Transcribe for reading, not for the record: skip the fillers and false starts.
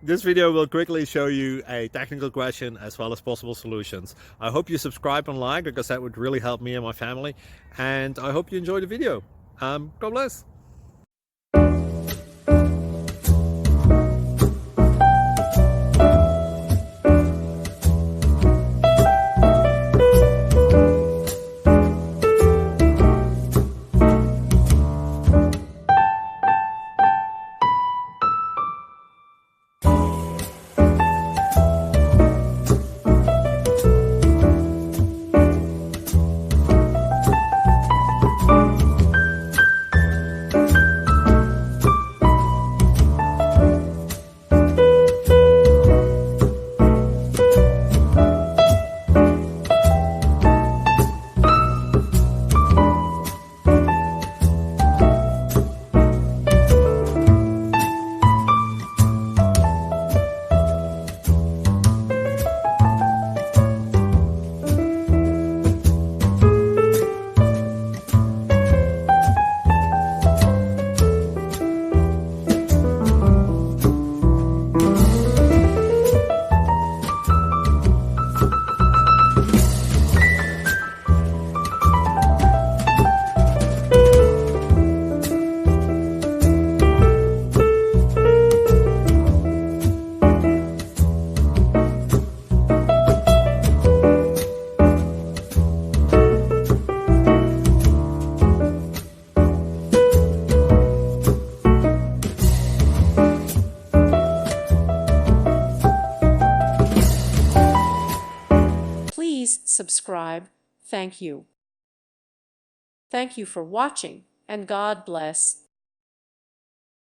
This video will quickly show you a technical question as well as possible solutions. I hope you subscribe and like, because that would really help me and my family. And I hope you enjoy the video. God bless. Please subscribe. Thank you. Thank you for watching, and God bless.